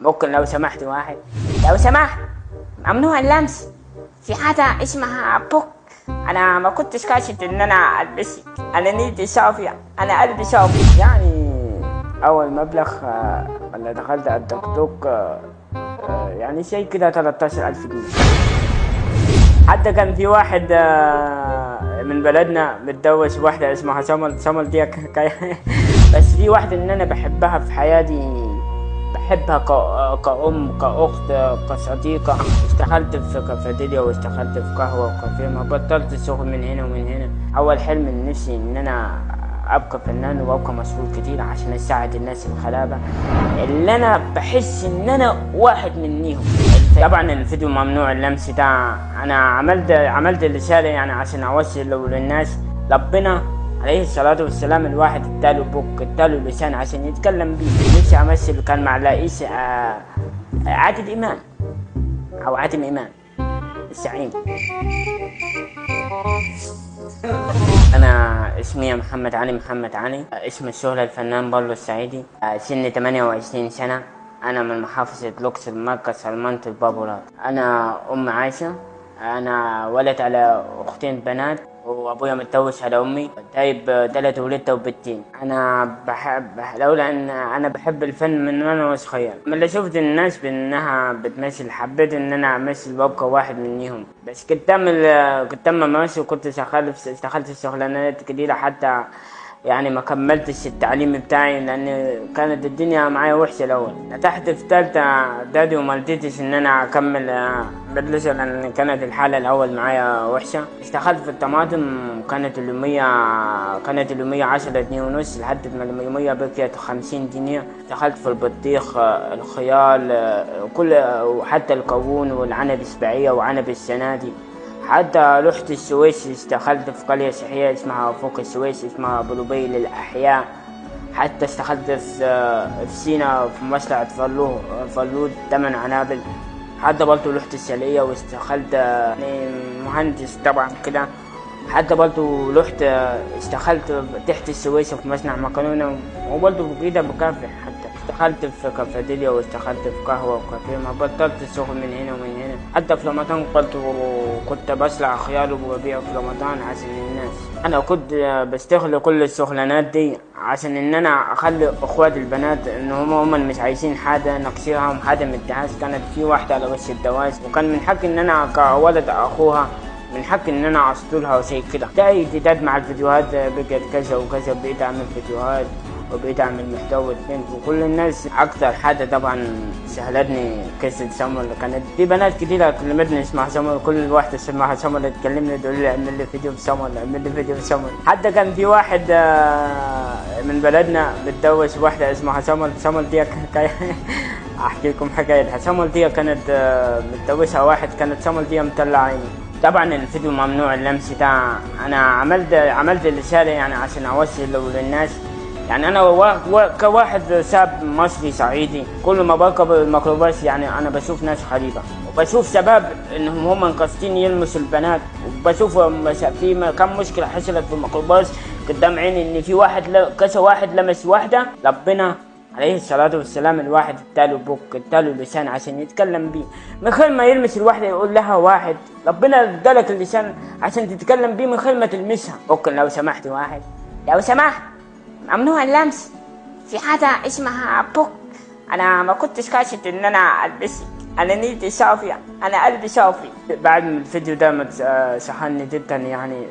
ممكن لو سمحت واحد، لو سمحت، ممنوع اللمس. في حاجة اسمها بوك. انا ما كنتش كاشف ان انا البسك، انا نيتي صافية، انا قلبي صافي. يعني اول مبلغ اللي دخلت على التيك توك يعني شيء كده 13,000 جنيه. حتى كان في واحد من بلدنا متجوز واحدة اسمها سمل دي بس في واحدة ان انا بحبها في حياتي، بحبها كأم، كأخت، كصديقة. اشتغلت في كافيتيريا واشتغلت في قهوة وكافيه، ما بطلت الشغل من هنا ومن هنا. أول حلم من نفسي إن أنا أبقى فنان وأبقى مسؤول كتير عشان أساعد الناس الغلابة اللي أنا بحس إن أنا واحد منيهم. طبعا الفيديو ممنوع اللمس ده، أنا عملت الرسالة يعني عشان أوصل للناس. ربنا عليه الصلاة والسلام الواحد اداله بوك، اداله لسان عشان يتكلم بيه. نفسي امثل كان مع رئيس عادل امام او عادل امام الزعيم. انا اسمي محمد علي، اسم الشهرة الفنان بلو السعيدي. سني 28 سنة. انا من محافظة الاقصر، مركز سلمانة البابورات. انا ام عايشة. انا ولد على اختين بنات، وابويا متجوز على امي، جايب 3 ولاد وبنتين. انا لولا ان انا بحب الفن من وانا صغير. لما شفت الناس بانها بتمثل حبيت ان انا امثل وابقى واحد منهم. بس كنت ماشي، وكنت اشتغلت في شغلانات كتيرة، حتى يعني ما كملتش التعليم بتاعي لان كانت الدنيا معايا وحشه. الاول نجحت في تالتة اعدادي وما رضيتش ان انا اكمل مدرسه لان كانت الحاله الاول معايا وحشه. اشتغلت في الطماطم، كانت اليوميه 10 جنيه ونص لحد ما اليوميه بقيت 50 جنيه. اشتغلت في البطيخ، الخيال، كل، وحتى الكوون والعنب السباعيه وعنب السنادي. حتى رحت السويس، اشتغلت في قرية سياحية اسمها فوق السويس، اسمها بلوبي للأحياء. حتى اشتغلت في سينا في مصنع فلود 8 عنابل. حتى برضه رحت الشرقية واشتغلت يعني مهندس طبعا كده. حتى برضه رحت اشتغلت تحت السويس في مصنع مكرونة، وبرضه كده بكافح. حتى اشتغلت في كافيتيريا واشتغلت في قهوة وكافيه، ما بطلت الشغل من هنا ومن هنا. حتى في رمضان كنت بسلع خيار وببيع في رمضان عشان الناس. انا كنت بستغل كل الشغلانات دي عشان ان انا اخلي اخوات البنات ان هم مش عايزين حاجة نقصيهم، حاجة مدهاش. كانت في واحدة على وش الجواز، وكان من حق ان انا كولد اخوها من حق ان انا اسطولها وشيء كده. ده جداد مع الفيديوهات، بقيت كذا وكذا، بقيت اعمل فيديوهات وبقيت اعمل محتوى ترند. وكل الناس اكتر حاجه طبعا سهلتني قصه سمر. كانت في بنات كتيره كلمتني اسمها سمر، كل واحده اسمها سمر تكلمني تقول لي اعمل لي فيديو بسمر، اعمل لي فيديو بسمر. حتى كان في واحد من بلدنا متجوز واحده اسمها سمر دي احكي لكم حكايتها. سمر دي كانت متجوزها واحد، كانت سمر دي مطلع عيني. طبعا الفيديو ممنوع اللمس ده، انا عملت الرساله يعني عشان اوصل للناس. يعني انا كواحد شاب مصري صعيدي، كل ما بركب الميكروباص يعني انا بشوف ناس غريبه، وبشوف شباب انهم هم قاصدين يلمسوا البنات، وبشوف في كم مشكله حصلت في الميكروباص قدام عيني، ان في كذا واحد لمس واحده. ربنا عليه الصلاة والسلام الواحد اداله بوك، اداله لسان عشان يتكلم بيه. من غير ما يلمس الواحدة يقول لها واحد، ربنا ادالك اللسان عشان تتكلم بيه من غير ما تلمسها. ممكن لو سمحت واحد، لو سمحت، ممنوع اللمس. في حاجة اسمها بوك. انا ما كنتش كاشف ان انا البسك، انا نيتي صافية، انا قلبي صافي. بعد ما الفيديو ده سخني جدا يعني،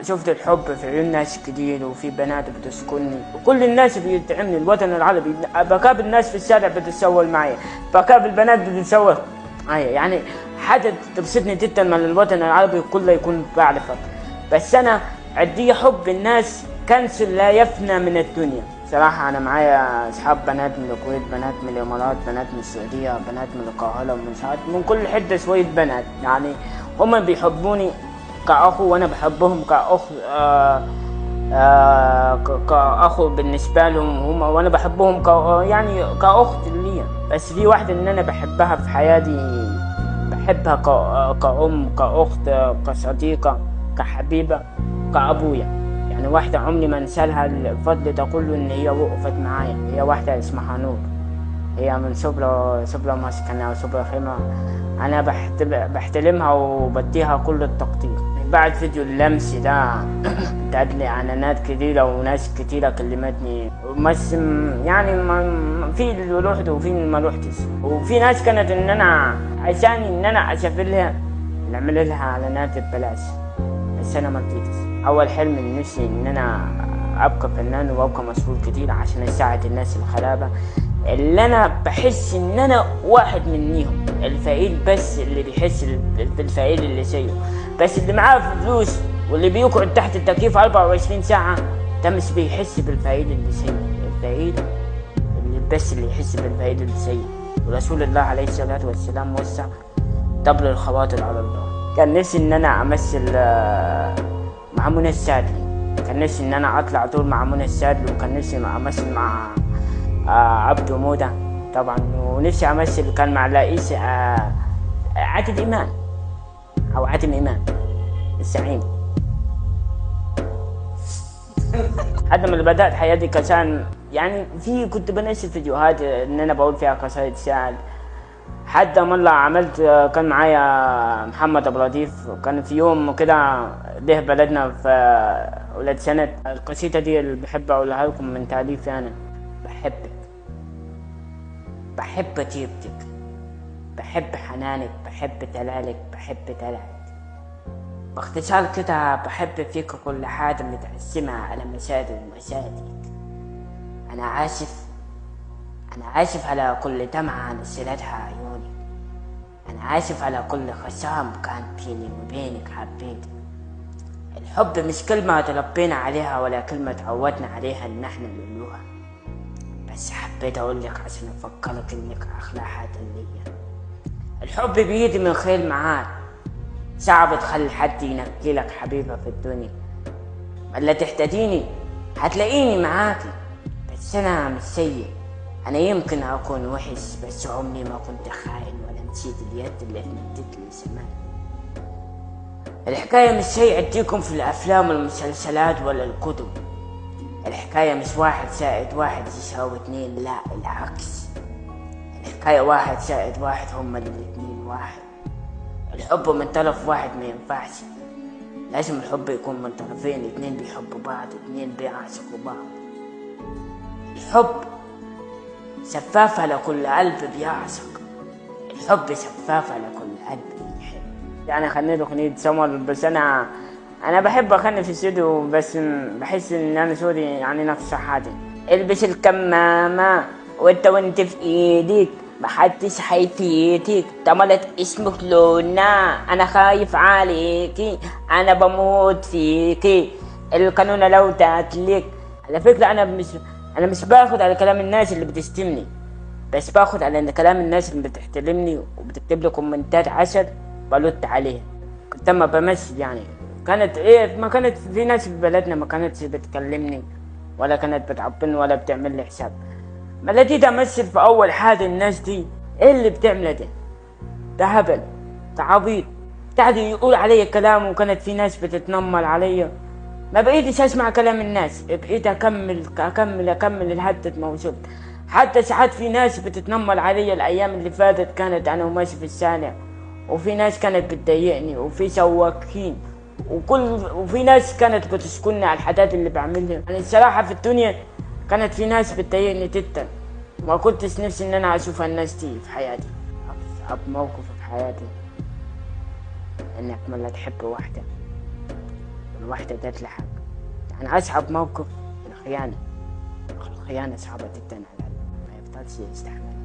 شفت الحب في عيون ناس كتير، وفي بنات بتسكنني، وكل الناس بيدعمني. الوطن العربي بقابل الناس في الشارع بتتصور معي، بقابل بنات بتتصور معي. يعني حاجة تبسطني جدا من الوطن العربي كله يكون بعرفك. بس أنا عندي حب الناس كنز لا يفنى من الدنيا. صراحة أنا معايا أصحاب بنات من الكويت، بنات من الإمارات، بنات من السعودية، بنات من القاهرة ومن ساعات من كل حتة شوية بنات. يعني هم بيحبوني كأخو، وأنا بحبهم كأخ. كأخو بالنسبة لهم هم، وأنا بحبهم يعني كأخت ليا. بس في واحدة إن أنا بحبها في حياتي، بحبها كأم، كأخت، كصديقة، كحبيبة، كأبويا. يعني واحدة عمري ما انسالها الفضل ده كله، إن هي وقفت معايا. هي واحدة اسمها نور. هي من سوبرا ماسكنا أو سوبرا خيمة. أنا بحترمها وبديها كل التقدير. بعد فيديو اللمس ده ابتعد لي إعلانات كتيرة وناس كتيرة كلمتني، بس يعني في اللي رحت وفي اللي ما رحتش، وفي ناس كانت إن أنا عشاني إن أنا أسافر لها نعمل لها إعلانات ببلاش، بس أنا ما رضيتش. أول حلم من نفسي إن أنا أبقى فنان وأبقى مسؤول كتير عشان أساعد الناس الغلابة اللي أنا بحس إن أنا واحد منيهم، الفقير بس اللي بيحس بالفقير اللي زيه، بس اللي معاه فلوس واللي بيقعد تحت التكييف 24 ساعة ده مش بيحس بالفقير اللي زيه. الفقير اللي يحس بالفقير اللي زيه. ورسول الله عليه الصلاة والسلام وسع طبل الخواطر على الله. كان نفسي إن أنا أمثل مع منى الشاذلي، كان نفسي إن أنا أطلع طول مع منى الشاذلي، وكان نفسي أمثل مع عبده مودة طبعا، ونفسي أمثل كان مع رئيس عادل إمام أو عادل إمام الزعيم. لحد ما بدأت حياتي كسان يعني كنت بنزل فيديوهات إن أنا بقول فيها قصايد شعر. حتى مرة عملت كان معايا محمد أبو لطيف، كان في يوم كده ده بلدنا في ولاد سنة. القصيدة دي اللي بحب أقولها لكم من تأليفي أنا: بحبك، بحب طيبتك، بحب حنانك، بحب دلالك، بحب دلالك. باختصار كده بحب فيك كل حاجة متقسمة على مشاهد ومشاهدك. أنا عاشف على كل دمعة نزلتها عيوني. أنا عاشف على كل خصام كان بيني وبينك. حبيتك. الحب مش كلمة تربينا عليها ولا كلمة تعودنا عليها إن احنا نقولوها، بس حبيت أقولك عشان أفكرك إنك أحلى حاجة ليا. الحب بيجي من خير معاك، صعب تخلي حد ينكلك حبيبة في الدنيا. ولا تحتاجيني هتلاقيني معاكي، بس أنا مش سيء. أنا يمكن أكون وحش، بس عمري ما كنت خاين ولا نسيت اليد اللي اتمدت لي زمان. الحكاية مش شيء أديكم في الأفلام والمسلسلات ولا الكتب. الحكاية مش 1+1 يساوي 2، لا العكس. الحكاية 1+1 هما الاتنين واحد. الحب من طرف واحد ما ينفعش، لازم الحب يكون من طرفين، اتنين بيحبوا بعض، اتنين بيعشقوا بعض. الحب شفاف على كل قلب بيعشق، الحب شفاف على كل قلب بيحب. يعني خليت أغنية سمر، بس أنا بحب أغني في الاستوديو، بس بحس إن أنا صوتي يعني نفس حاجة. البس الكمامة وانت في ايدك، محدش هيفيدك، طملت اسمك لونا، انا خايف عليكي، انا بموت فيكي، القانون لو تقتلك. على فكرة انا مش باخد على كلام الناس اللي بتشتمني، بس باخد على كلام الناس اللي بتحترمني وبتكتب لي كومنتات 10 برد عليها. كنت اما بمثل يعني كانت ما كانت في ناس في بلدنا ما كانتش بتكلمني ولا كانت بتعبرني ولا بتعمل لي حساب. ما لقيت امثل في اول حاجة. الناس دي ايه اللي بتعمله ده هبل، ده عبيط، قاعد يقول علي كلام، وكانت في ناس بتتنمر علي. ما بقيتش اسمع كلام الناس، بقيت اكمل لحد ما وصلت. حتى ساعات في ناس بتتنمر علي. الايام اللي فاتت كانت انا وماشي في الشارع، وفي ناس كانت بتضايقني، وفي سواقين، وفي ناس كانت بتشكلني على الحاجات اللي بعملها. يعني الصراحة في الدنيا كانت في ناس بتضايقني جدا، ما كنتش نفسي ان انا اشوف الناس دي في حياتي. اصعب موقف في حياتي انك ما تحب واحدة والواحدة جات لحق. يعني اصعب موقف الخيانة صعبة جدا على القلب، ما يفضلش يستحمل.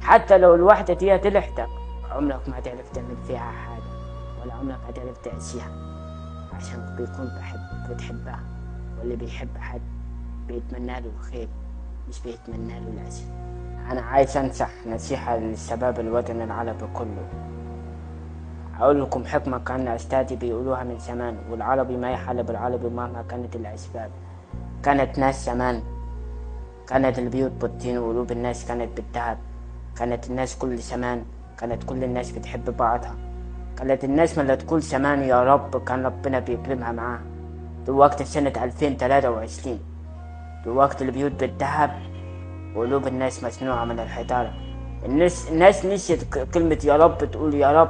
حتى لو الواحدة دي تلحتك عمرك ما تعرف تعمل فيها حاجة، ولا عمرك هتعرف تعيشها، عشان بيكون بتحبها. واللي بيحب حد بيتمنى له الخير، مش بيتمنى له العسل. أنا عايز أنصح نصيحة للشباب الوطن العربي كله. أقول لكم حكمة كان أستاذي بيقولوها من زمان: والعربي ما يحل بالعربي مهما كانت الأسباب. كانت ناس زمان كانت البيوت بالطين وقلوب الناس كانت بالذهب. كانت الناس كل زمان كانت كل الناس بتحب بعضها. كانت الناس ما تقول زمان يا رب كان ربنا بيكرمها معاها. دلوقتي سنة 2023 دلوقتي البيوت بالذهب وقلوب الناس مصنوعة من الحجارة. الناس نسيت كلمة يا رب، تقول يا رب،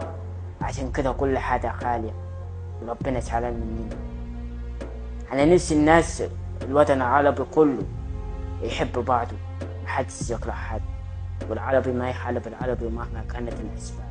عشان كده كل حاجة غالية وربنا زعلان مننا. أنا نفسي الناس، الوطن العربي كله يحب بعضه، محدش يكره حد، والعربي ما يحارب العربي مهما كانت الأسباب.